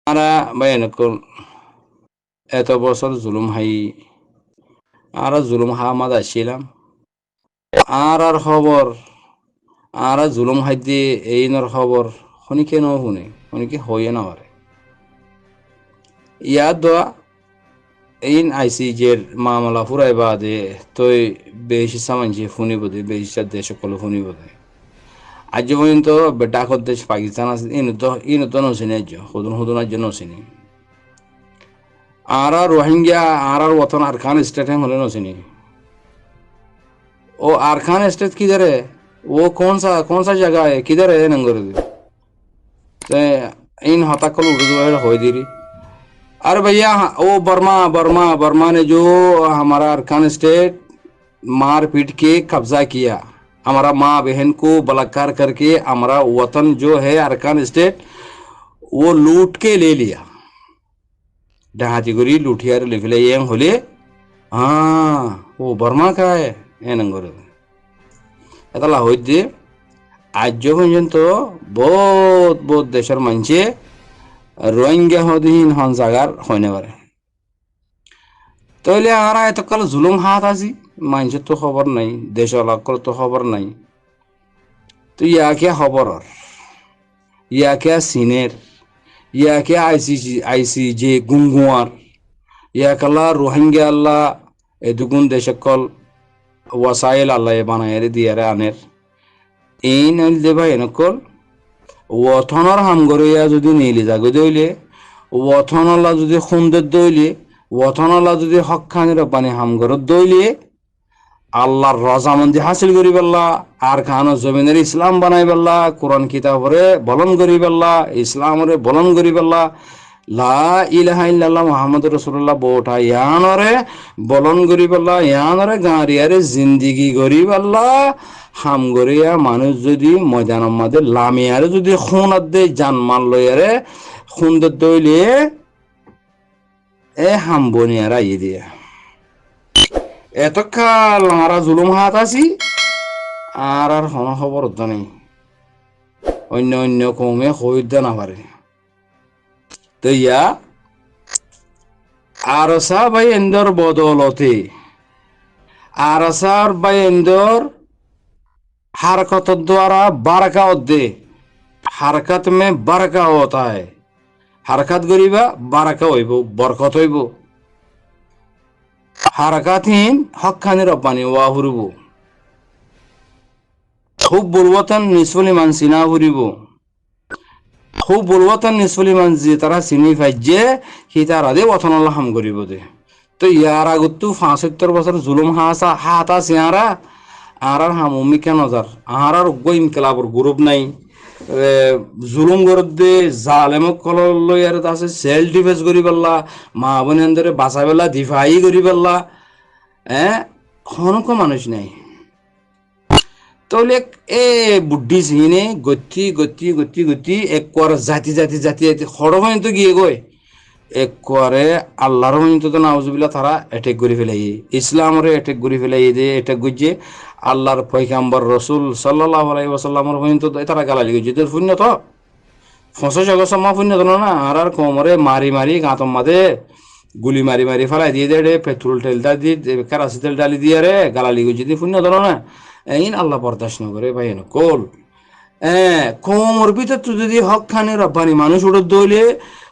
আরা ভাই নকল এত বছর জুলুম হাই আর জুলুম হা মাদ আসছিলাম আর খবর আর জুলুম হাই দিয়ে এই নর খবর শুনিকে ন শুনে শুনিকে হইয়ে না পারে ইয়াদ দোয়া এই আইসি যে মামলা ফুরাই বাদে তই বেশি সামানছি শুনিব দে বেশি দেশ সকল শুনিব দে আজ পর্যন্ত ডাকত দেশ পাকিস্তান আছে ইনত নচিনি আজ সদন সদন আজ নচিনি আর রোহিঙ্গা আর ওতন আরখান স্টেট হলে নচিনি वो आरखान स्टेट किधर है वो कौन सा जगह है किधर है नंगर ते इन हताकल उर्दू हो दीरी अरे भैया वो बर्मा बर्मा बर्मा ने जो हमारा अरकान स्टेट मार पीट के कब्जा किया हमारा माँ बहन को बलात्कार करके हमारा वतन जो है अरकान स्टेट वो लूट के ले लिया डाहाती गुरी लुटियार लिखले ये होले हाँ वो बर्मा का है ए नंगर এটা হইত যে আজ পর্যন্ত বহুত বহুত দেশের মানুষে রোহিঙ্গা হদিন হন জাগার হইনে পারে তাহলে আমরা এতকাল জুলুম হাত আছি মানুষের তো খবর নাই দেশ অলাকর তো খবর নাই তো ইয়াকে খবর ইয়াকে সিনের ইয়াকে আইসি যে গুঙ্গুয়ার ইয়াকাল্লা রোহিঙ্গা আল্লাহ এদুগুন দেশকল ওয়াসাইল আল্লাহ বানায় দিয়ারে আনের এই নইল দেবা এনেকল ওথনর হামগরিয়া যদি নীলি জাগো দইলে ওথনলা যদি সুন্দর দইলে ওথনলা যদি হকখানির পানি হামগরত দইলে আল্লাহর রজামন্দি হাসিল করি পাল্লা আর খানো জমিনের ইসলাম বানাই পাল্লা কোরআন কিতাবরে বলন করি পাল্লা ইসলামরে বলন করি পাল্লা লা ইলাহা ইল্লাল্লাহ মুহাম্মাদুর রাসূলুল্লাহ বোটা ইয়ানরে বলন করি পাল্লা ইয়ানরে গাঁরিয়ারে জিন্দিগি করি পাল্লা হামগরিয়া মানুষ যদি ময়দানের মাঝে লামিয়ারে যদি খুনাত দে জানমাল লইয়ারে খুন্দর দইলে এ হামবনিয়ারা ই দিয়ে এতকাল আমরা জুলুম হাত আছি আর আর হন খবর নেই অন্য অন্য কমে হইতে না পারে তো ইয়া আরসা ভাই এন্দর বদলতে আরসার ভাই এন্দর हरकत द्वारा बरका दे हरकत में बरका होता है हरकत गरीबा बरका हইব बरकत হইব হারাকাতহীন হকখানি রব্বানি ওয়া ফুরিব খুব বলবতন নিসফলি মান সিনা ফুরিব খুব বলবতন নিসফলি মান যে তারা চিনি ফাইজে সি তারা দে ওথন আল্লাহ হাম করিব দে তো ইয়ার আগত ৭৫ বছর জুলুম হাতা সিয়ারা আর হামুমি কেন যার আর গইম ক্লাবর গ্রুপ নাই জুলুম গরত দে জালেমক কলর লইয়ার আছে সেল ডিফেন্স করি পাল্লা মা বোনেন্দরে বাঁচা পেলা দিফাই করি পাল্লা খনক মানুষ নাই তাহলে এ বুদ্ধি সিনে গতি গতি গতি গতি এক কর জাতি জাতি জাতি জাতি হড় পর্যন্ত গিয়ে গই এক করে আল্লাহর পর্যন্ত তো নাউজুবিল্লাহ তারা অ্যাটেক করে ফেলাই ইসলামরে অ্যাটেক করে ফেলাই দে অ্যাটেক গুজে আল্লাহর পয়গম্বর রসুল সাল্লাল্লাহু আলাইহি ওয়াসাল্লামের পর্যন্ত তারা গালালি গুজে তো শূন্য তো ৫০ মা শূন্য তো না আর কোমরে মারি মারি গাঁতম মাদে গুলি মারি মারি ফেলাই দিয়ে দে পেট্রোল তেলটা দিয়ে কেরাসি তেল ডালি দিয়ে রে গালালি গুজে দিয়ে শূন্য তো না এই আল্লাহ বরদাস্ত না করে ভাই কোল কোমর ভিতর তো যদি হক খানে রব্বানি মানুষ উড়ত দইলে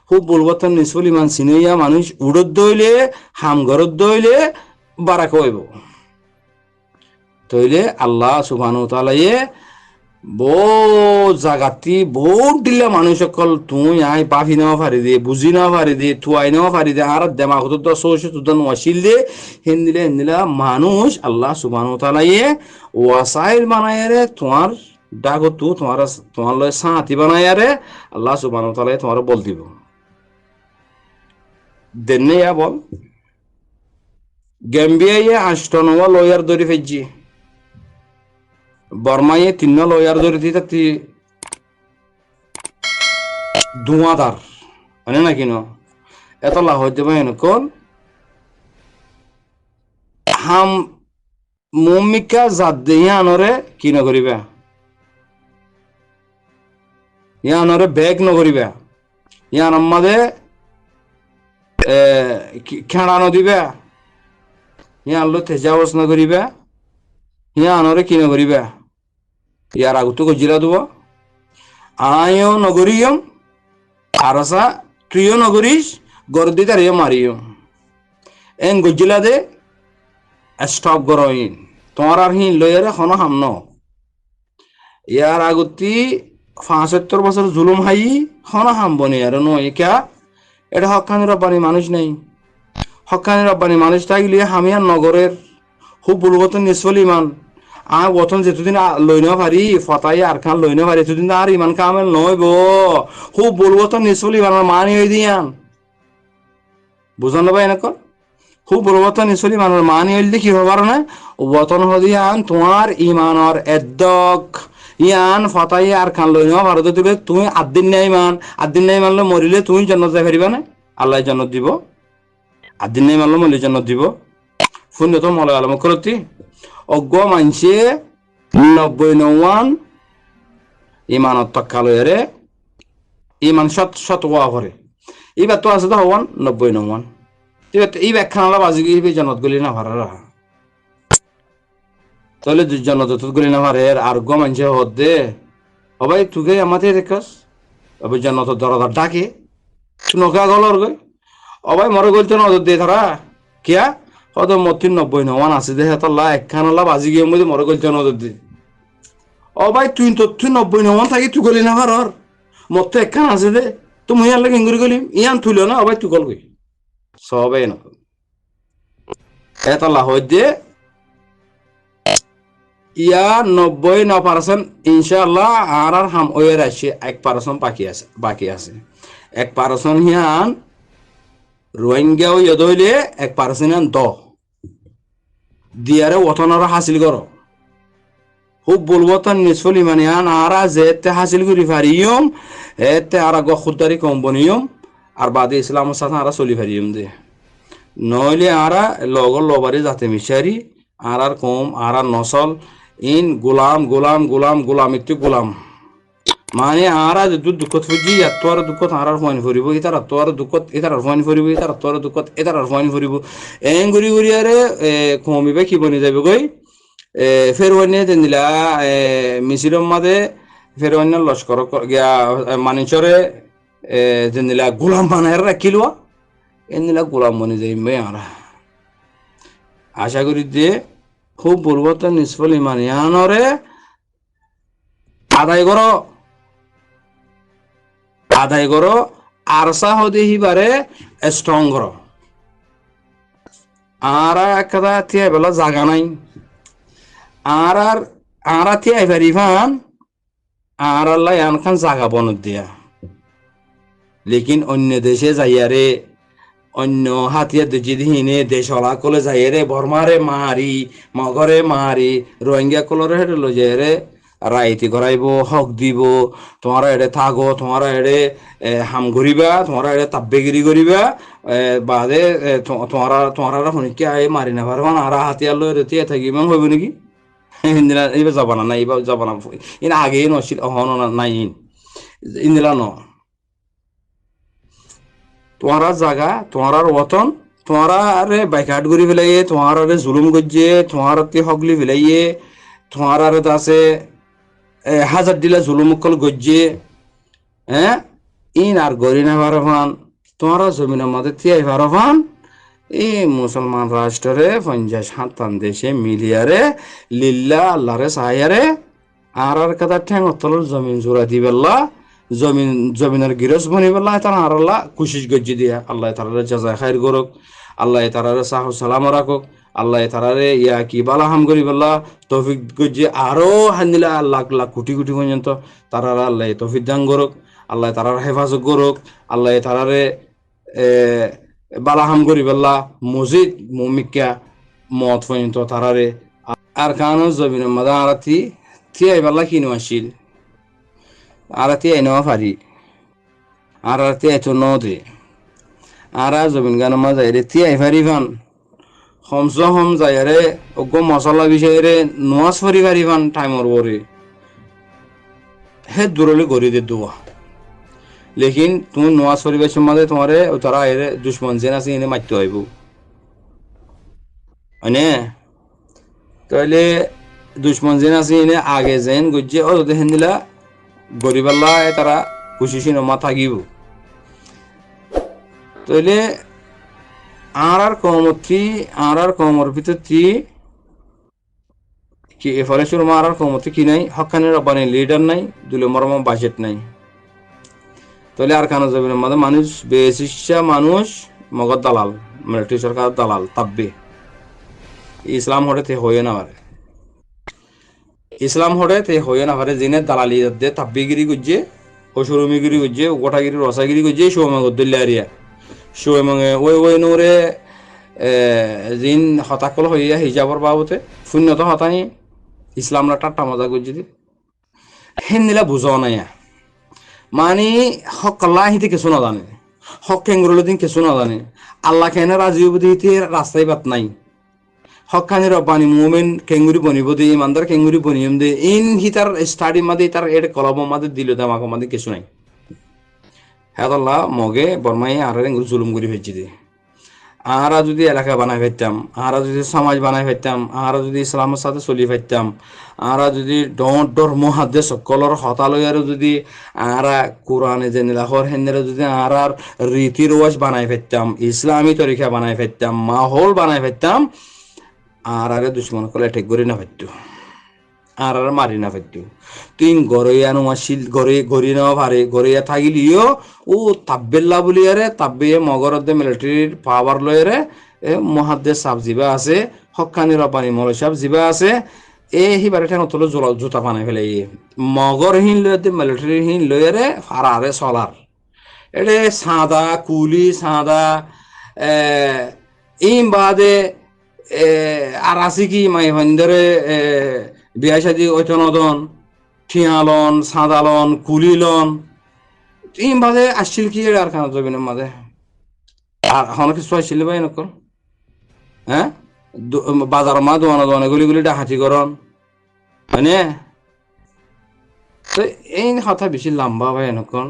খুব বলবতন নিসফলি মান সিনইয়া মানুষ উড়ত দইলে হামগরত দইলে বারাক হইব তইলে আল্লাহ সুবহানাহু ওয়া তাআলা বহুত জাগাতি বহুত দিলা মানুষ সকল তুই আই পাফি নেওয়া পারি দে বুঝি নেওয়া পারি দে তুয়াই নেওয়া পারি দে আর দেমাগ তো সোশে তুদন ওয়াসিল দে হিন্দিলা মানুষ আল্লাহ সুবহানাহু ওয়া তাআলা ওয়াসাইল বানায় রে তোমার ডাগো তু তোমার লয় সাথী বানায় রে আল্লাহ সুবহানাহু ওয়া তাআলা তোমার বল দিব দেনে ইয়া বল গ্যাম্বিয়া ৮ লয়ার ধরে ফেজি বর্মায়ে ৩ লয়ার ধরে দিতে ধোঁয়াদার মানে না কিনো এত লাভ হইতে পারে কল হাম মুমিকা জাত দিয়ে আনরে কি নকরিবা ইয়া আনরে ব্যাগ নকরিবা ইয়ান আমাদে খেড়া নদিবা ইয়ান লো তেজাওয়াজ নগরিবা ইয়ানরে কি নগরিবা ইয়ার আগতো গজিলা দুব আয়ও নগরিয়ম আরসা তুইও নগরিস গরদি তারিও মারিও এন গজিলা দে স্টপ গরইন তোমার আর হিন লইয়ারে হন হামন ইয়ার আগতি ৭৫ বছর জুলুম হাই হন হামবনি আর নয় কে এটা হকানি রব্বানি মানুষ নেই হকানি রব্বানি মানুষ থাকলে হামিয়ার নগরের খুব বুলগত নিসফল ইমান গঠন যেতুদিন লই না পারি ফতাই আর খান লই না পারি এতদিন আর ইমান কামেল নইব খুব বুলগত নিসফল ইমানের মানি হয়ে দিয়ান বুঝান না ভাই এনেকর খুব বুলগত নিসফল ইমানের মানি হইলে কি হবার না ওতন হদিয়ান তোমার ইমানর এদ্দক ইয়ান ফতাই আর খান লই না ভারত দিবে তুমি আদিন নাই মানলে মরিলে তুমি জান্নাত যাই পারিবা না আল্লাহ জান্নাত দিব আদিন নাই মানলে মরিলে জান্নাত দিব ফুন তো মলে আলম করতি অজ্ঞ মানছে ৯০ ইমানত তক্কালয়েরে ইমান শত ওয়া করে এবার তো আছে তো হওয়ান ৯০ এই ব্যাখ্যানালা বাজি গিয়ে জান্নাত গলি না ভাড়া তাহলে জান্নাত গলি না ভাড়ে আর গো মানছে হদে সবাই তুকে আমাদের রেখাস অবাই জান্নাত দরদার ডাকে নকা গলর গই অবাই মরে গলতে নজর দিয়ে ধরা কিয়া হয়তো মতির ৯০ আছে দে হেতল্লা একখানালা বাজি গিয়ে মধ্যে মরে গলতে নজর দিয়ে অবাই তুই ৯০ থাকি তুই গলি না ভাড়র মত একখান আছে দে তুমি ইয়ার লাগে ইঙ্গুরি গলিম ইয়ান তুইল না অবাই তুই গল গই সবাই না হেতল্লা হয় দে ইয়া ৯০% ইনশাআল্লাহ আর হাম ওয়ের আছে ১% বাকি আছে ১% হিয়ান রোহিঙ্গাও ইয়দ হইলে ১% হিয়ান দিয়ারে ওতনর হাসিল করো খুব বলবো তো নিসফল ইমান ইয়ান আরা যেতে হাসিল করি ফারিয়ম এতে আর খুদারি কোম্পানিয়ম আর বাদে ইসলামের সাথে আরা চলি ফারিয়ম দে নইলে আরা লগর লবারি যাতে মিশারি আর কম আর নসল ইন গোলাম একটু গোলাম মানে আরা দুঃখত ফুজি এত দুঃখত আর ফোন ফুরিব ইতার আর দুঃখত ইতার ফোন ফুরিব ইতার দুঃখত ইতার ফোন ফুরিব এং গুড়ি গুড়ি আরে কমিবে কি বনি যাবে গই ফেরওয়ানিয়ে দেন দিলা মিছিলম মাদে ফেরওয়ানিয়া লস্কর গিয়া মানুষরে দেন দিলা গোলাম বানায় রাখিলুয়া এন দিলা গোলাম বনি যাইবে আরা আশা করি যে খুব পূর্বতন নিসফল ইমান ইয়ানরে আদায় করো আরসা হদে হিবারে স্ট্রং করো আর একটা থিয়া বেলা জাগা নাই আর থিয়া ফারিফান আর আল্লাহ ইয়ানখান জাগা বনত দিয়া লেকিন অন্য দেশে যাইয়ারে অন্য হাতিয়ার দিহিনে দেশ হলা কলে যাইরে বর্মারে মারি মগরে মারি রোহিঙ্গা কলরে হেঁটে লো যাইরে রাইতি করাইব হক দিব তোমারা এড়ে থাকো তোমারা এড়ে হাম ঘুরিবা তোমারা এড়ে তাব্বেগিরি করিবা বাদে তোমারা শুনিকে আই মারি না পারবা না আর হাতিয়ার লই রেতিয়া থাকিব হইব নাকি ইন্দিরা এইবার যাবা না এইবার যাবা না ইন আগে নছিল হন নাই ইন্দিরা ন তোমারা জাগা তোমার ওতন তোমারা আরে বাইকাট করি ফেলাইয়ে তোমার আরে জুলুম গজিয়ে তোমার হগলি ফেলাইয়ে তোমার আরে আছে হাজার দিলা জুলুম কল গজিয়ে হ্যাঁ ইন আর গরি না পারফান তোমারা জমিনের মধ্যে তিয়াই পারফান এই মুসলমান রাষ্ট্রে ৫০-৭০ দেশে মিলিয়ারে লিল্লা আল্লাহরে সাহায়ারে আর কথা ঠ্যাং অতলের জমিন জোড়া দিবেল্লা জমিনের গিরস বনি বেলা তারা আর আল্লাহ কুশিস গজ্জি দিয়া আল্লাহ তারারে জাজা খাইর করুক আল্লাহ তারারে সাহু সালাম রাখুক আল্লাহ তারারে ইয়া কি বালা হাম করি বেলা তৌফিক গজ্জি আরো হান্দিলা লাখ লাখ কোটি কোটি পর্যন্ত তারা আল্লাহ তৌফিক দান করুক আল্লাহ তারার হেফাজত করুক আল্লাহ তারারে বালা হাম করি বেলা মসজিদ মমিকা মত পর্যন্ত তারারে আর কানো জমিনের মাদা আর থিয়াই বেলা কিনো আসিল আর তিয়াই নেওয়া পারি আর তিয়াই তো নদে আর জমিন গান মাঝে তিয়াই পারি ফান হমস হম যাইরে অজ্ঞ মশলা বিষয়ে নোয়াজ পারি পারি ফান টাইমর বরে হে দূরলে গড়ি দে দোয়া লেকিন তুমি নোয়াজ পরিবেশের মাঝে তোমারে তারা এর দুশ্মন জেন আছে এনে মারতে হইব, মানে তাহলে দুশ্মন জেন আছে এনে আগে যেন গুজে ও দেখেন দিলা গরিবাল্লা তারা খুশি সিনেমা থাকিব। তাহলে আর কমর ভিতর কি এফারে শুরু আর কমতি কি নাই, হকানি রব্বানি লিডার নাই, দুলে মরম বাজেট নাই। তাহলে আর কানো যাবে মানে মানুষ বেশিসা মানুষ মগর দালাল, মিলিটারি সরকার দালাল তাব্বে ইসলাম হরে তে হয়ে না পারে, ইসলাম হরে তে হয়ে না পারে জিনে দালালি দে তাব্বিগিরি গুজে হসুরুমিগিরি গুজে গোটাগিরি রসাগিরি গুজে শোমে গদ্দুল্লারিয়া শোমে ওই নোরে জিন হতাকল হইয়া হিজাবর বাবতে শূন্যত হতানি ইসলামরা টাট্টা মজা গুজি দি হেন নিলা বুঝাও না মানে হক আল্লাহ হিতে কিছু না জানে, হক কেঙ্গুরুল দিন কিছু না জানে, আল্লাহ কেন রাজি হিতে রাস্তায় বাত নাই, হকানি রব্বানি মুমিন কেঙ্গুরি বনিব দে ইমানদার কেঙ্গুরি বনিয়ম দে ইন হি তার স্টাডি মাদে তার এর কলব মাদে দিল দামাক মাদে কিছু নাই। হ্যাঁ আল্লাহ মগে বর্মাই আর জুলুম করে ভেজি দে। আহারা যদি এলাকা বানাই ফেলতাম, আহারা যদি সমাজ বানাই ফেলতাম, আহারা যদি ইসলামের সাথে চলি ফেলতাম, আহারা যদি ধর্ম হাতে সকলের হতালয়ারও যদি আহারা কোরআনে যে নীলাহর হেন্দের যদি আহার রীতি রোয়াজ বানাই ফেলতাম, ইসলামী তরিকা বানাই ফেলতাম, মাহল বানাই ফেলতাম, আহারে দুশ্মন কলে ঠিক করে না ফেলতো, আর মারি না ফেলতো। তুই গড়ইয়া নোয়াশিল গড়ি নেওয়া ভারে গড়িয়া থাকিলিও ও তাব্বেল্লা বলি আরে তাব্বে মগরদে মিলিটারির পাওয়ার লয়ারে মহাদ্দে সাপ জিবা আছে, হকানি রব্বানি মল সাপ জিবা আছে, হিবারে ঠেন তলে জোতা বানাই ফেলে মগর হিন লয়ে মিলিটারি হিন লয়ারে ফারারে চলার এটা সাদা কুলি সাদা ইম বাদে আর আছে কি মাই ভন্দরে বিয়া সাদি ঐতনদন ঠিয়ালন সাদালন কুলিলন ইম বাদে আসছিল কি আর খানা জমিনের মাঝে আর হন কিছু আসছিল ভাই নকল হ্যাঁ বাজার মা দোয়ানা দোয়ানা গুলি ডাহাতি করন মানে তো এই কথা বেশি লম্বা ভাই নকল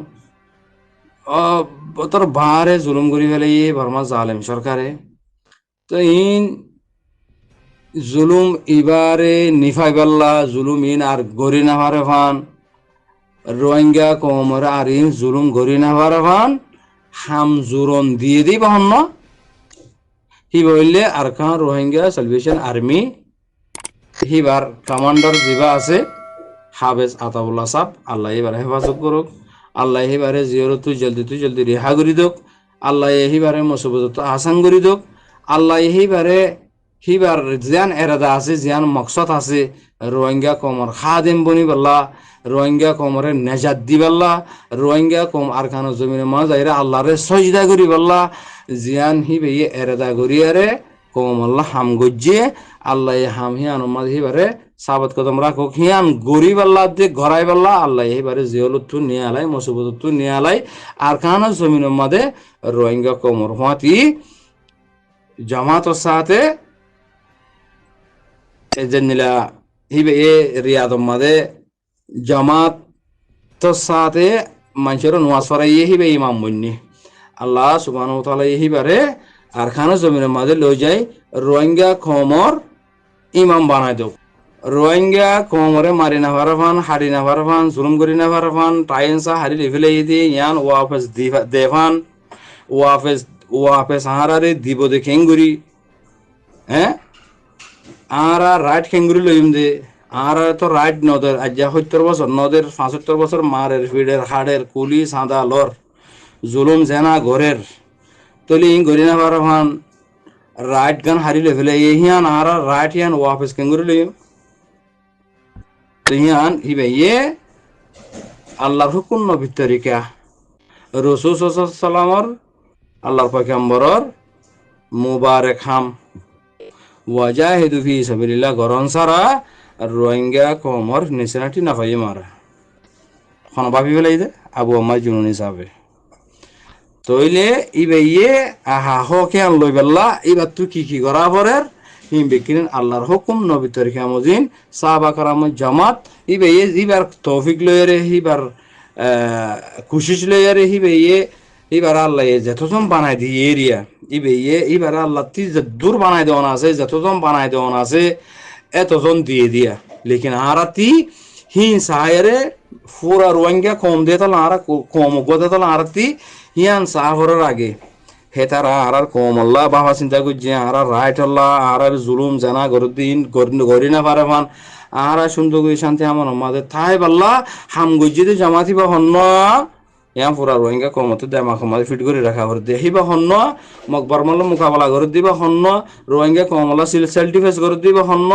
তোর বাহারে জুলুম করি ফেলে বর্মা জালেম সরকারে। তো ইন জুলুম ইবারে নিফাই পাল্লা জুলুম ইন আর গরি না পারে ফান রোহিঙ্গা কমর আর ইন জুলুম গরি না পারে ফান হাম জুরন দিয়ে দিই বাহন ন হি বললে আর খান রোহিঙ্গা সালভেশন আর্মি হিবার কমান্ডার জিবা আছে হাফেজ আতাউল্লাহ সাহ আল্লাহ এবারে হেফাজত করুক, আল্লাহ এবারে জিয়র তুই জলদি রেহা করি দোক, আল্লাহ এহিবারে মুসিবত আসান করি দোক, আল্লাহ এহিবারে হিবার জিয়ান এরাদা আছে জিয়ান মকসদ আছে রোহিঙ্গা কমর খাদেম বনি পাল্লা রোহিঙ্গা কমরে নেজাত দি পাল্লা রোহিঙ্গা কম আর খানো জমিনে মা যাইরা আল্লাহরে সজদা করি পাল্লা জিয়ান হিবে এরাদা করিয়ারে কম আল্লাহ হাম গজ্জে আল্লাহ হাম হিয়ান মাঝ হিবারে সাবত কদম রাখো হিয়ান গরিব আল্লাহ দিয়ে ঘরাই পাল্লা আল্লাহ এবারে জিয়লুত্তু নিয়ে আলাই মুসিবতু নিয়ে আলাই আর খানো জমিনের মাঝে রোহিঙ্গা কমর হাতি জামাতর সাথে জেনিলা হিবে রিয়াদম মাদে জামাত তো সাথে মানুষের নোয়াজ ফরাইয়ে হিবে ইমাম বন্যি আল্লাহ সুবহানাহু ওয়া তাআলা হিবারে আর খানো জমিনের মাঝে লই যাই রোহিঙ্গা কমর ইমাম বানাই দেব, রোহিঙ্গা কমরে মারি না পারফান হারি না পারফান জুলুম করি না পারফান টাইনসা হারি লিফিলে দি ইয়ান ওয়াফেস দেফান ওয়াফেস হারারে দিব দে খেঙ্গুরি হ্যাঁ আর রাইট খেঙ্গুরি লইম দে আর তো রাইট নদের আজ 70 বছর নদের 75 বছর মারের ফিডের হাড়ের কুলি সাদা লর জুলুম জেনা ঘরের তলি গরি না পারফান রাইট গান হারিলে ফেলে হিয়ান আর রাইট হিয়ান ওয়াফেস খেঙ্গুরি লইম হিয়ান হিবে আল্লাহর হুকুম নবী তরিকা রাসূল সাল্লাল্লাহু আলাইহি ওয়াসাল্লামর আল্লাহর পয়গম্বরর মুবারক হাম ওয়াজাহিদু ফি সাবিলিল্লাহ গরন সারা রোহিঙ্গা কমর নিশানাটি না হয় মারা খন ভাবি ফেলাই দে আবু আমার জুনুন হিসাবে তইলে ইবে আহা হকে আন লই বেল্লা এবার তুই কি করা পরের হিম বিকিন আল্লাহর হুকুম নবী তরিকা মজিন সাহাবা কারাম জামাত ইবে ইবার তৌফিক লইরে হিবার কুশিস লইয়ারে এবার আল্লাহ যতজন বানাই দিয়ে এরিয়া এবার আল্লাহ তি দূর বানাই দেওয়ান আছে যতজন বানাই দেওয়ান আছে এতজন দিয়ে দিয়া লেকিন আরাতি হিন সাহারে ফুরা রোহিঙ্গা কম দিয়ে তাহলে আর কম গদে তাহলে আরতি হিয়ান সাহরের আগে হে তারা আর কম আল্লাহ বাবা চিন্তা করছে আর রাইট আল্লাহ আর জুলুম জানা গরদিন গরি না পারে ভান আর সুন্দর করে শান্তি আমার আমাদের তাই পাল্লা হাম গজ্জিতে জামাতি বা হন্য ইয়াম পুরা রোহিঙ্গা কমতে দেমা কমাতে ফিট করে রাখা করে দেখিবা হন্য মকবর মাল মোকাবেলা করে দিবা হন্য রোহিঙ্গা কমলা সেল ডিফেন্স করে দিবা হন্য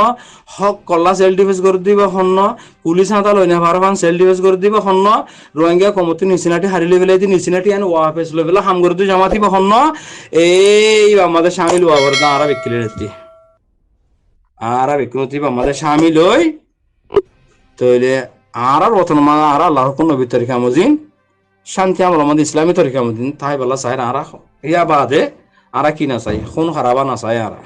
হক কল্লা সেল ডিফেন্স করে দিবা হন্য পুলিশ হাতা লইনা পারবান সেল ডিফেন্স করে দিবা হন্য রোহিঙ্গা কমতে নিচিনাটি হারিলে বেলাই দি নিচিনাটি আন ওয়াফেস লেভেল হাম করে দি জামাতি বা হন্য এই আমাদের শামিল হওয়া করে আরা বিক্রি রেতি আরা বিক্রি আমাদের শামিল হই তইলে আর রতন মা আর আল্লাহর কোন নবী তরিকা মজিন শান্তি আমল আমাদের ইসলামী তরিকা মদিন তাই বলা চাই না আরা ইয়া বাদে আরা কি না চাই খুন খারাবা না চাই আরা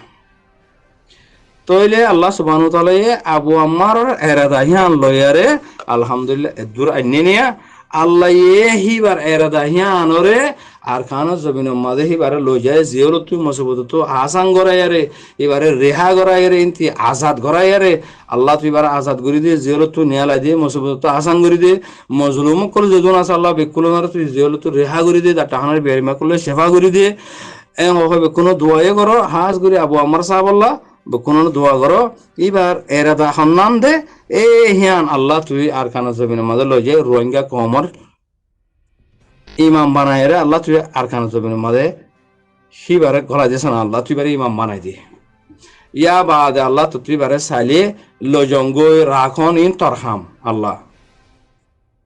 তইলে আল্লাহ সুবহানাহু তাআলা আবু আম্মার এরাদা হিয়ান লয়ারে আলহামদুলিল্লাহ দূর আইনে নিয়া আল্লাহ হিবার এরাদা হিয়ানরে আর খান জমিন মাঝে হিবারে লই যায় জিওল তুই মসবুত তো আসান গরাইয়ারে এবারে রেহা গরাইয়ারে ইনতি আজাদ গরাইয়ারে আল্লাহ তুই এবার আজাদ করি দিয়ে জিওল তুই নিয়ালাই দিয়ে মসবুত তো আসান করি দিয়ে মজলুম করলে যজন আছে আল্লাহ বেকুলনার তুই জিওল তুই রেহা করি দিয়ে তার টাহানের বেরিমা করলে সেবা করি দিয়ে হবে কোনো দোয়াই করো হাজ করি আবু আমার সাহাব আল্লাহ কোনো দোয়া করো এবার এরাদা সন্ধান দে এ হিয়ান আল্লাহ তুই আর খানা জমিনের মাঝে লই যায় রোহিঙ্গা কমর ইমাম বানাই রে আল্লাহ তুই আর খানা জমিনের মাঝে সিবারে গলা দিয়েছ না আল্লাহ তুই বারে ইমাম বানাই দিয়ে ইয়া বাদে আল্লাহ তুই বারে চাইলে লজঙ্গই রাখন ইন তরহাম আল্লাহ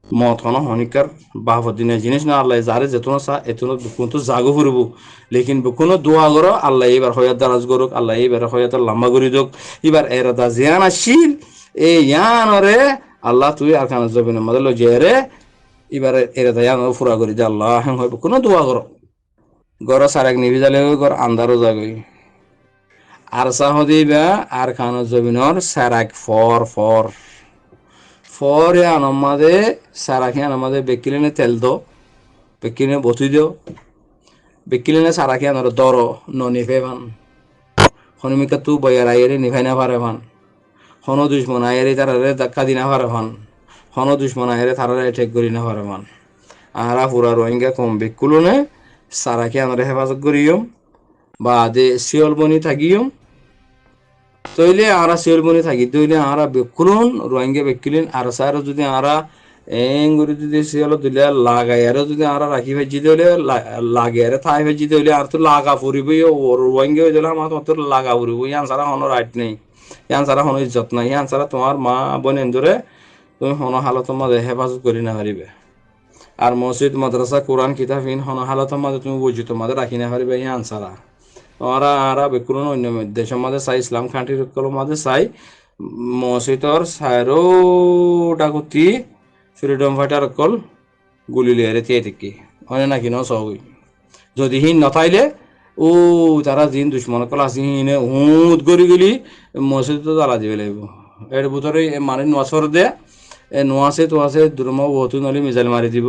মত হন হনিকার বাহদিনের জিনিস না আল্লাহ যারে যেতন চা এতন কিন্তু জাগো ফুরব লেকিন কোনো দোয়া করো আল্লাহ এবার হয়াত দারাজ করুক আল্লাহ এবার হয়াত লম্বা করি দোক এবার এরাদা জিয়ান আসিল এই ইয়ানরে আল্লাহ তুই আর খানা জমিনের মধ্যে লো রে এবার এরাদা ইয়ান ফুরা করি দে আল্লাহ হ্যাঁ হইব কোনো দোয়া করো গর সারেক নিবি জালে গর আন্দারও জাগই আর সাহ দিবা আর খানা জমিনর সারাক ফর ফরে আনমাদে সারাখি আনমাদে বেকিলিনে তেল দো বেকিলিনে বতুই দিও বেকিলিনে সারাখি আনার দর নিভে ভান হনুমিকা তু বয়ার আইরে নিভাই না পারে ভান হন দুশ্মন আইরে তারারে ধাক্কা দি না পারে ভান হন দুশ্মন আইরে তারারে ঠেক করি না পারে ভান আরা পুরা রোহিঙ্গা কম বেকুলনে সারাখি আনারে হেফাজত করিয়ম বা দে শিয়ল বনি থাকিয়ম তইলে আরা শিয়লবনি থাকি তইলে আরা বেকুলন রোহিঙ্গা বেকিলেন আর সার যদি আরা এঙ্গুরি যদি শিয়ল দিলে লাগাইয়ারে যদি আরা রাখি ভেজি দিলে লাগাইয়ারে থাই ভেজি দিলে আর তো লাগা ফুরিবই রোহিঙ্গা হয়ে দিলে আমার তো লাগা ফুরিব ইয়ান সারা হনো রাইট নেই ইয়ান সারা হনো ইজ্জত নাই ইয়ান সারা তোমার মা বোন ধরে তুমি হনো হালত মাঝে হেফাজত করি না পারিবে আর মসজিদ মাদ্রাসা কোরআন কিতাব ইন হনো হালত মাঝে তুমি বুঝি তোমাদের রাখি না পারিবে ইয়ান সারা ওরা আরা বেকুলন অন্য দেশের মাঝে চাই ইসলাম কান্ট্রির মাঝে চাই মসজিদর সাইরোটা গতি ফ্রিডম ফাইটার কল গুলি লিয়ারে টিয়ে থেকে হয় নাকি ন সবই যদি হিন নথাইলে ও তারা দিন দুশ্মন কল আসি হিনে হুঁত গড়ি গেলি মসজিদ তো জ্বালা দিবে লাগব এর ভিতরে মানে নোয়াশর দে নোয়াশে তোয়াশে দুরমা বহুতো নলি মিজাইল মারি দিব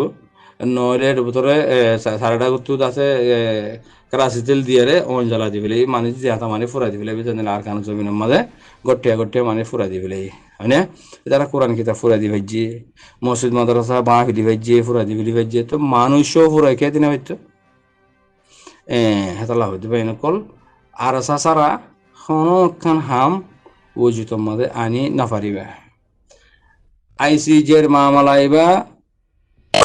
নহলে এর ভিতরে সারাটা গুতু আছে কেরাসি তেল দিয়ে অন জ্বালা দিবিলে মানে জিয়াতা মানে ফুরাই দিবিলে বিজনে আর কান জমিনের মাঝে গটিয়া মানে ফুরাই দিবিলে হয় না যারা কোরআন কিতাব ফুরাই দি ভাইজি মসজিদ মাদ্রাসা বাঁ ফিলি ভাইজি ফুরাই দিবিলি ভাইজি তো মানুষও ফুরাই কে দিনা হইতো হেতালা হইতে পাই নকল আর সারা খান হাম ওজিত মাঝে আনি নাফারিবা আইসিজের মামলাইবা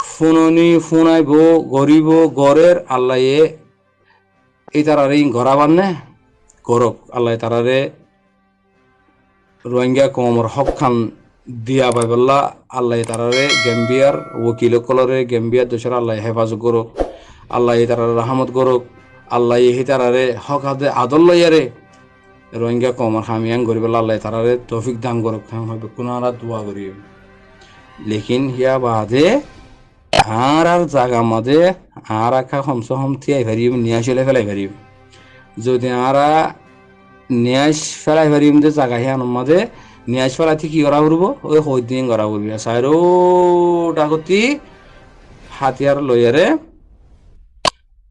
ফুননি ফুনাইব গরিব গড়ের আল্লাহ এই তারারে ঘরা বান্নে গরক আল্লাহ তারারে রোহিঙ্গা কমর হক খান দিয়া পাইবল্লা আল্লাহ তারারে গেম্বিয়ার ওকিল কলরে গেম্বিয়ার দেশের আল্লাহ হেফাজত করুক আল্লাহ তারারে রাহমত করুক আল্লাহ হি তারারে হক হাতে আদল লইয়ারে রোহিঙ্গা কমর হামিয়াং গরিবল্লা আল্লাহ তারারে তৌফিক দান করুক হবে কোনো আর দোয়া করি লেকিন হিয়া বাদে আর জায়গা মাঝে আর আখা হমস হম থিয়াই পারিম নিয়ে আসলে ফেলাই পারিম যদি আরা নিয়াস ফেলাই পারিম যে জায়গা হিয়ান মাঝে নিয়াস ফেলাইতে কি করা করবো ওই দিন করা করবি সাইরোটা করতে হাতিয়ার লইয়ারে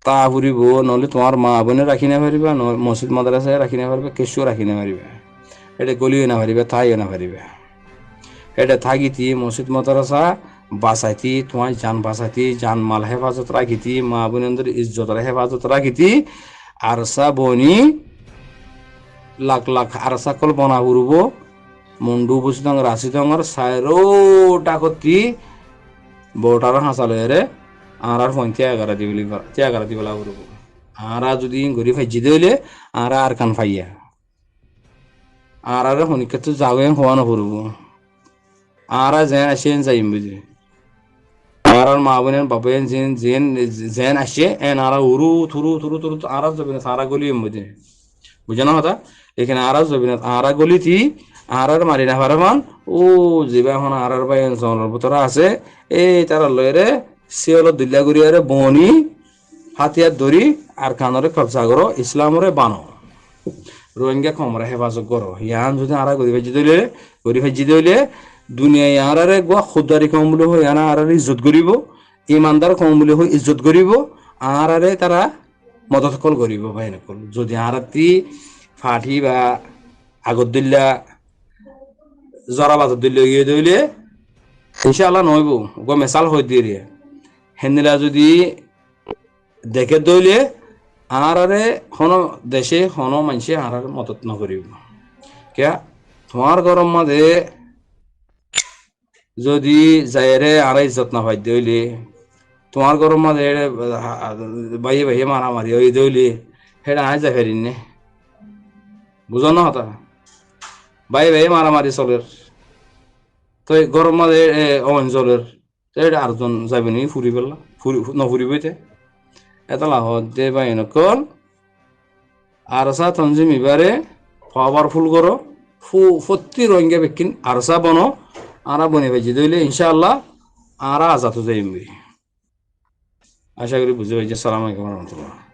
তা ফুরিব, নহলে তোমার মা বোনে রাখি না পারিবা, মসজিদ মাদ্রাসায় রাখি না পারবে, কেশু রাখি না পারিবে, এটা গলিও না পারিবে, তাইও না পারিবে। এটা থাকিতি মসজিদ মাদ্রাসা বাঁচাইতি, তোমার জান বাঁচাইতি, জান মাল হেফাজত রাখিতি, মা বোনের ইজ্জতের হেফাজত রাখিতি। আরসা বনি লাখ লাখ আরসা কল বনা ফুরব, মুন্ডু বসি দং রাশি দঙর সাইরো টাকতি বড়টার হাসা লয়েরে আর ফোন ত্যাগারা দিবলা ফুরব। আরা যদি ঘুরি ফাইজি দিলে আর কান ফাইয়া আর শনিক্ষেত্রে যাওয়া হওয়া না ফুরব। আরা যেন আসেন যাইম বুঝি, আর মা বোনের বাপেন যেন যেন যেন আসে এন আরা উরু থুরু থুরু থুরু আরা যাবে না, সারা গলি বুঝে বুঝে না কথা। এখানে আরা যাবে না, আরা গলিতি আর মারি না পারে মান ও যাবে এখন আর ভাই জনের ভিতরে আছে এই তারা লয়রে শিওল দিল্লা গুড়িয়ারে বনি হাতিয়ার ধরি আর কানরে কবজা করো, ইসলামরে বানো, রোহিঙ্গা কমরা হেফাজত করো। ইয়ান যদি আরা গরি ভাজি দিলে দুনিয়ায় আরারে গোয়া খুদারি কম বলে হয় আনা আরারে ইজ্জত করিব, ইমানদার কম বলে হয় ইজ্জত করিব, আরারে তারা মদত কল করিব ভাই নকল। যদি আরাতি ফাটি বা আগত দিল্লা জরা বাজত দিল্লা ইয়ে দইলে ইনশাআল্লাহ নইব গো মেসাল হই দিয়ে হেন্দিলা যদি দেখে দইলে আরারে কোনো দেশে কোনো মানুষে আরারে মদত নকরিব। কে তোমার গরম মাঝে যদি যাইরে আর ইজ্জত না পাই দইলে, তোমার গরম মাঝে বাইয়ে বাইয়ে মারামারি হয়ে দইলে সেটা আয় যা ফেরিন নে বুঝো না হতা বাইয়ে বাইয়ে মারামারি চলের তো গরম মাঝে অঞ্চলের এটা আরজন যাবে নি ফুরি পেলা নফুরিবইতে এটা লাভ দে বাই নকল আরসা তঞ্জিম এবারে পাওয়ারফুল করো ফত্তি রোহিঙ্গা বেকিন আরসা বনো আরা বনে ভেজি দইলে ইনশাআল্লাহ আরা আজাদ যাইম। আশা করি বুঝে হয়েছে। সালাম আলাইকুম রহমতুল্লাহ।